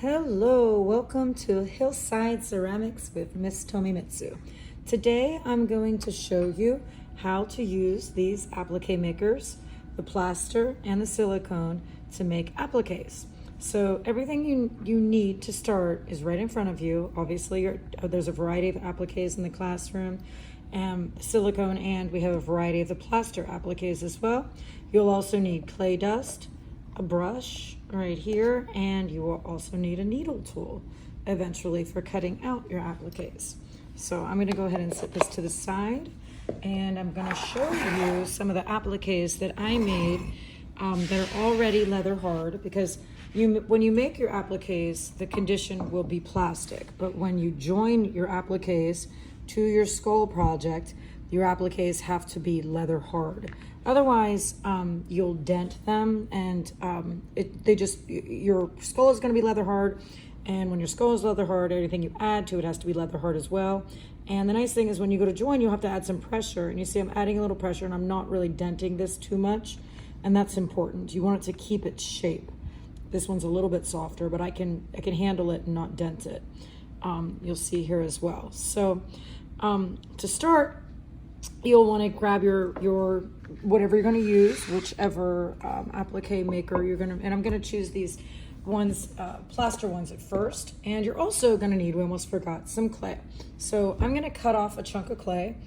Hello, welcome to Hillside Ceramics with Miss Tomimitsu. Today I'm going to show you how to use these applique makers, the plaster and the silicone, to make appliques. So everything you need to start is right in front of you. Obviously there's a variety of appliques in the classroom, silicone, and we have a variety of the plaster appliques as well. You'll also need clay dust, a brush right here, and you will also need a needle tool eventually for cutting out your appliques. So I'm going to go ahead and set this to the side, and I'm going to show you some of the appliques that I made that are already leather hard, because when you make your appliques, the condition will be plastic, but when you join your appliques to your skull project, your appliques have to be leather hard. Otherwise, you'll dent them, and your skull is going to be leather hard. And when your skull is leather hard, everything you add to it has to be leather hard as well. And the nice thing is when you go to join, you'll have to add some pressure. And you see I'm adding a little pressure, and I'm not really denting this too much. And that's important. You want it to keep its shape. This one's a little bit softer, but I can handle it and not dent it. You'll see here as well. So to start, you'll want to grab your whatever you're going to use, whichever applique maker you're going to, and I'm going to choose these ones, plaster ones at first. And you're also going to need, we almost forgot, some clay. So I'm going to cut off a chunk of clay,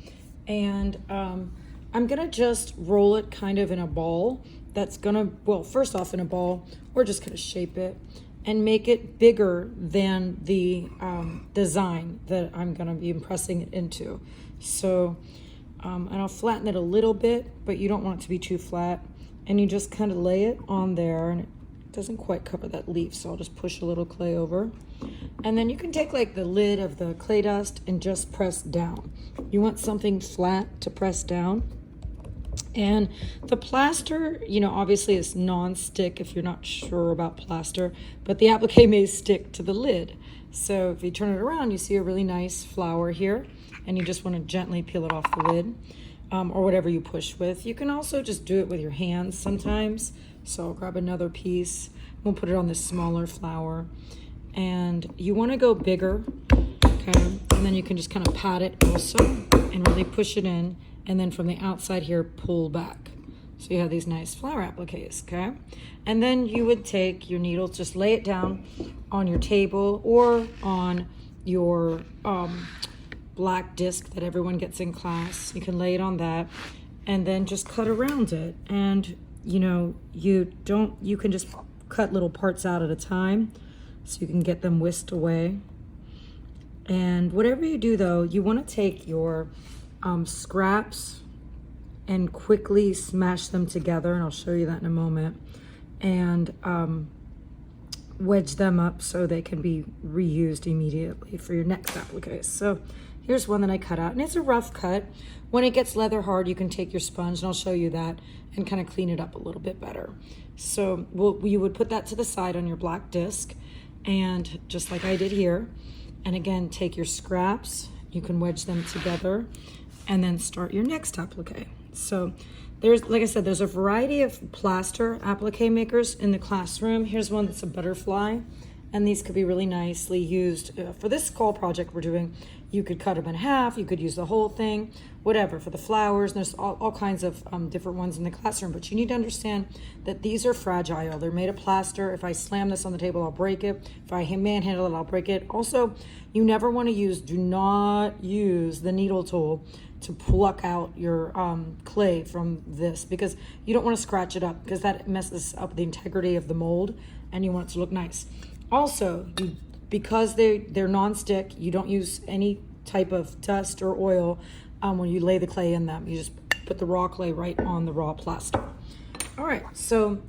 and I'm going to just roll it kind of in a ball that's going to, well, first off in a ball, we're just going to shape it and make it bigger than the design that I'm going to be impressing it into. So and I'll flatten it a little bit, but you don't want it to be too flat. And you just kind of lay it on there, and it doesn't quite cover that leaf, so I'll just push a little clay over. And then you can take like the lid of the clay dust and just press down. You want something flat to press down. And the plaster, obviously is non-stick if you're not sure about plaster, but the applique may stick to the lid. So if you turn it around, you see a really nice flower here, and you just want to gently peel it off the lid, or whatever you push with. You can also just do it with your hands sometimes. So I'll grab another piece. We'll put it on this smaller flower. And you want to go bigger, okay? And then you can just kind of pat it also and really push it in. And then from the outside here, pull back. So you have these nice flower appliques, okay? And then you would take your needle, just lay it down on your table or on your black disc that everyone gets in class. You can lay it on that and then just cut around it. And you can just cut little parts out at a time so you can get them whisked away. And whatever you do though, you want to take your scraps and quickly smash them together, and I'll show you that in a moment, and wedge them up so they can be reused immediately for your next applique. So here's one that I cut out, and it's a rough cut. When it gets leather hard, you can take your sponge, and I'll show you that, and kind of clean it up a little bit better. So you would put that to the side on your black disc, and just like I did here, and again, take your scraps, you can wedge them together, and then start your next applique. So there's, like I said, there's a variety of plaster applique makers in the classroom. Here's one that's a butterfly, and these could be really nicely used for this skull project we're doing. You could cut them in half, you could use the whole thing, whatever, for the flowers. And there's all kinds of different ones in the classroom, but you need to understand that these are fragile. They're made of plaster. If I slam this on the table, I'll break it. If I manhandle it, I'll break it. Also, you never want to do not use the needle tool to pluck out your clay from this, because you don't want to scratch it up, because that messes up the integrity of the mold, and you want it to look nice. Also, because they're non-stick, you don't use any type of dust or oil when you lay the clay in them. You just put the raw clay right on the raw plaster. All right, so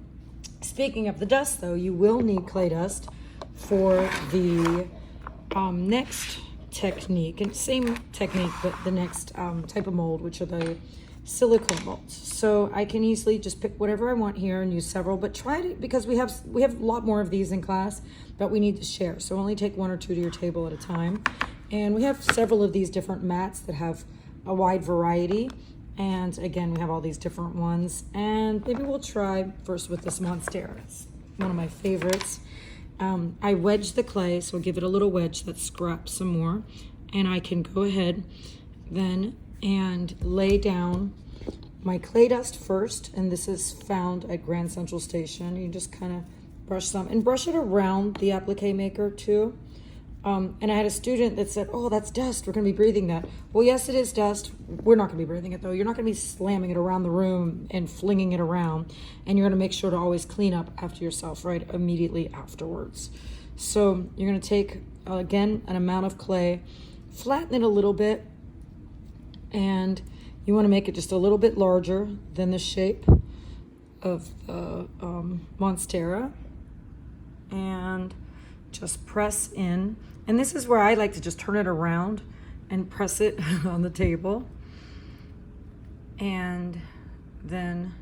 speaking of the dust though, you will need clay dust for the next technique, and same technique, but the next type of mold, which are the silicone molds. So I can easily just pick whatever I want here and use several, but try to, because we have a lot more of these in class, but we need to share. So only take one or two to your table at a time. And we have several of these different mats that have a wide variety. And again, we have all these different ones. And maybe we'll try first with this Monstera. It's one of my favorites. I wedge the clay, so I'll give it a little wedge that scraps some more. And I can go ahead then and lay down my clay dust first. And this is found at Grand Central Station. You just kind of brush some and brush it around the applique maker too. And I had a student that said, oh, that's dust, we're gonna be breathing that. Well, yes, it is dust. We're not gonna be breathing it though. You're not gonna be slamming it around the room and flinging it around. And you're gonna make sure to always clean up after yourself, right, immediately afterwards. So you're gonna take, again, an amount of clay, flatten it a little bit, and you wanna make it just a little bit larger than the shape of the Monstera. And just press in. And this is where I like to just turn it around and press it on the table. And then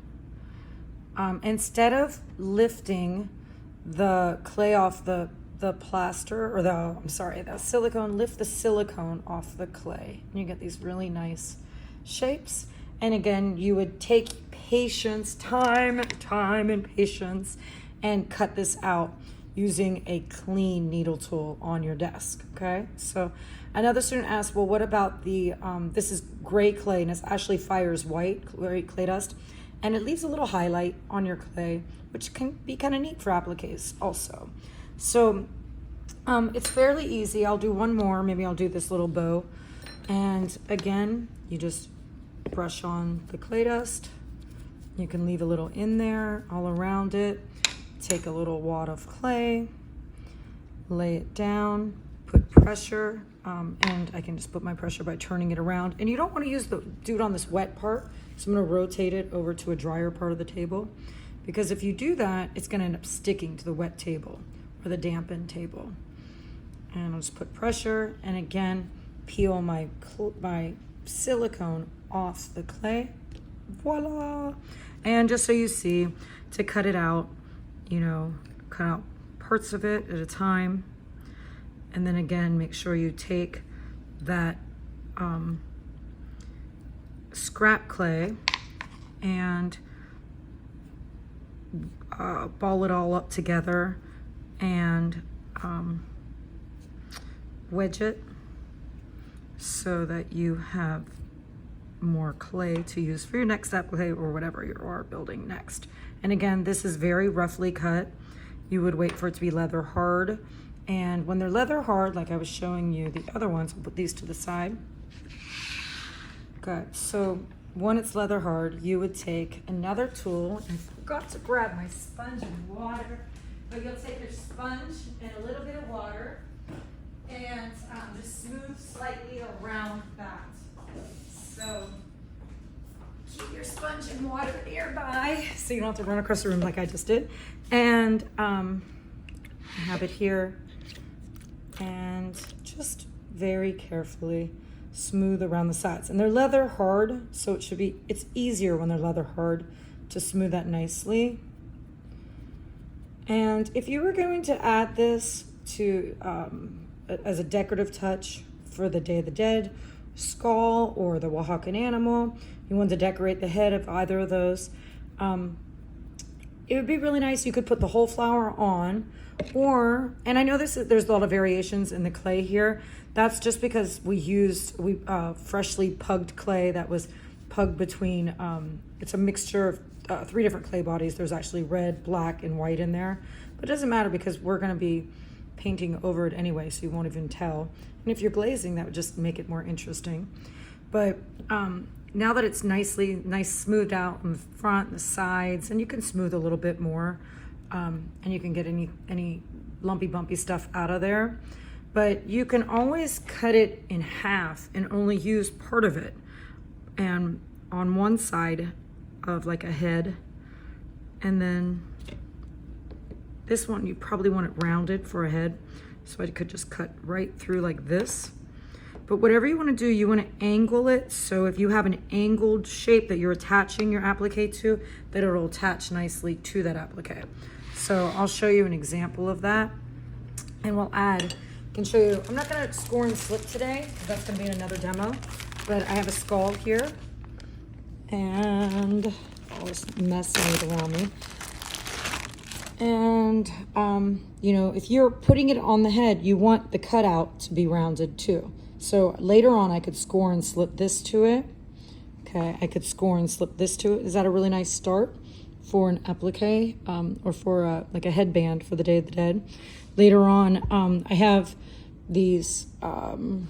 instead of lifting the clay off the plaster, or the silicone, lift the silicone off the clay. And you get these really nice shapes. And again, you would take patience, time and patience, and cut this out using a clean needle tool on your desk, okay? So another student asked, well, what about the, this is gray clay, and it's actually Fire's white clay dust, and it leaves a little highlight on your clay, which can be kind of neat for appliques also. So it's fairly easy. I'll do one more, maybe I'll do this little bow. And again, you just brush on the clay dust. You can leave a little in there, all around it. Take a little wad of clay, lay it down, put pressure, and I can just put my pressure by turning it around. And you don't want to do it on this wet part, so I'm going to rotate it over to a drier part of the table, because if you do that, it's going to end up sticking to the wet table or the dampened table. And I'll just put pressure, and again, peel my silicone off the clay. Voila! And just so you see, to cut it out, you know, cut out parts of it at a time. And then again, make sure you take that scrap clay and ball it all up together and wedge it so that you have more clay to use for your next applique or whatever you are building next. And again, this is very roughly cut. You would wait for it to be leather hard. And when they're leather hard, like I was showing you the other ones, I'll put these to the side. Okay, so when it's leather hard, you would take another tool. I forgot to grab my sponge and water, but you'll take your sponge and a little bit of water and just smooth slightly around that. So keep your sponge and water nearby so you don't have to run across the room like I just did. And I have it here, and just very carefully smooth around the sides. And they're leather hard, so it's easier when they're leather hard to smooth that nicely. And if you were going to add this to as a decorative touch for the Day of the Dead skull or the Oaxacan animal, you want to decorate the head of either of those, it would be really nice. You could put the whole flower on, and I know there's a lot of variations in the clay here. That's just because we used freshly pugged clay that was pugged between, it's a mixture of 3 different clay bodies. There's actually red, black, and white in there, but it doesn't matter because we're going to be painting over it anyway, so you won't even tell. And if you're glazing, that would just make it more interesting. But now that it's nice smoothed out in the front and the sides, and you can smooth a little bit more, and you can get any lumpy bumpy stuff out of there. But you can always cut it in half and only use part of it, and on one side of like a head, and then this one you probably want it rounded for a head, so I could just cut right through like this. But whatever you want to do, you want to angle it, so if you have an angled shape that you're attaching your applique to, that it'll attach nicely to that applique. So I'll show you an example of that, and we'll add, I can show you, I'm not going to score and slip today, because that's going to be in another demo, but I have a skull here, and all this mess made around me. And, you know, if you're putting it on the head, you want the cutout to be rounded too. So later on, I could score and slip this to it. Okay, I could score and slip this to it. Is that a really nice start for an applique, or for like a headband for the Day of the Dead? Later on, I have these, move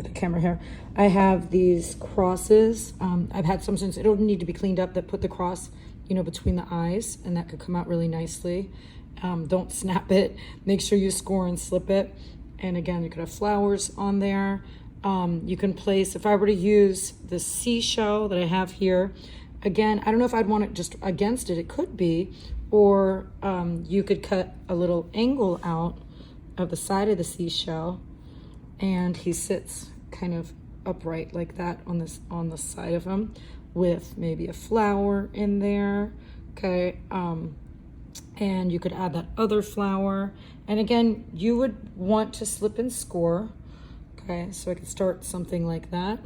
the camera here. I have these crosses. I've had some since it'll need to be cleaned up, that put the cross, you know, between the eyes, and that could come out really nicely. Don't snap it. Make sure you score and slip it. And again, you could have flowers on there. You can place, if I were to use the seashell that I have here, again, I don't know if I'd want it just against it. It could be, or you could cut a little angle out of the side of the seashell, and he sits kind of upright like that on the side of him, with maybe a flower in there. Okay, and you could add that other flower, and again, you would want to slip and score. Okay, so I could start something like that,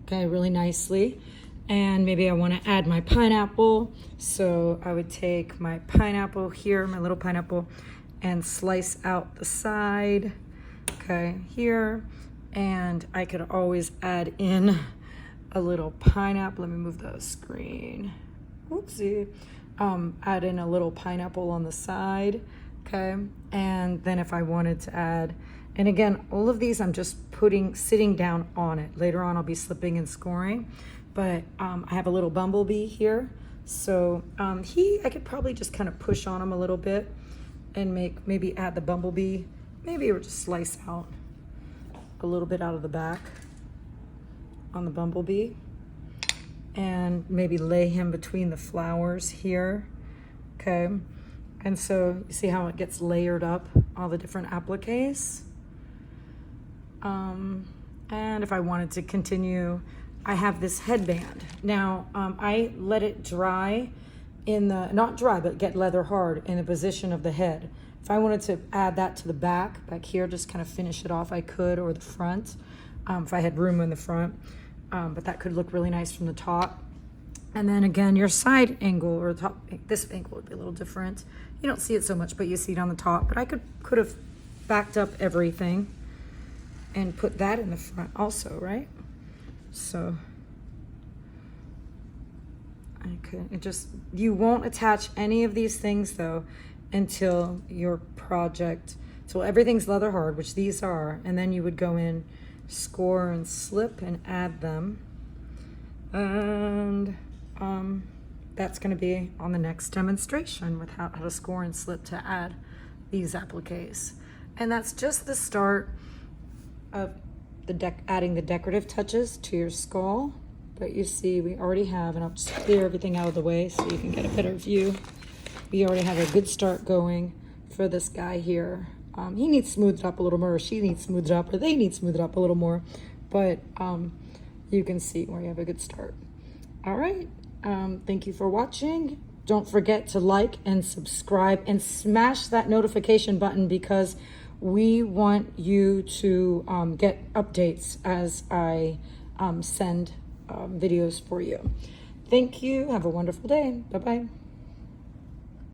okay, really nicely. And maybe I want to add my pineapple, so I would take my pineapple here, my little pineapple, and slice out the side, okay, here. And I could always add in a little pineapple. Let me move the screen. Whoopsie. Add in a little pineapple on the side, okay? And then if I wanted to add, and again, all of these I'm just sitting down on it. Later on, I'll be slipping and scoring. But I have a little bumblebee here. So I could probably just kind of push on him a little bit and maybe add the bumblebee. Maybe or just slice out a little bit out of the back on the bumblebee, and maybe lay him between the flowers here, okay? And so you see how it gets layered up, all the different appliques. And if I wanted to continue, I have this headband. Now, I let it dry not dry, but get leather hard in the position of the head. If I wanted to add that to the back here, just kind of finish it off, I could, or the front, if I had room in the front. But that could look really nice from the top. And then again, your side angle, or top, this angle would be a little different. You don't see it so much, but you see it on the top. But I could have backed up everything and put that in the front also, right? So you won't attach any of these things though until your project, so everything's leather hard, which these are, and then you would go in, score and slip and add them. And that's going to be on the next demonstration with how to score and slip to add these appliques. And that's just the start of adding the decorative touches to your skull. But you see, we already have, and I'll just clear everything out of the way so you can get a better view. We already have a good start going for this guy here. He needs smoothed up a little more, or she needs smoothed up, or they need smoothed up a little more. But you can see where you have a good start. All right, thank you for watching. Don't forget to like and subscribe and smash that notification button, because we want you to get updates as I send videos for you. Thank you. Have a wonderful day. Bye-bye.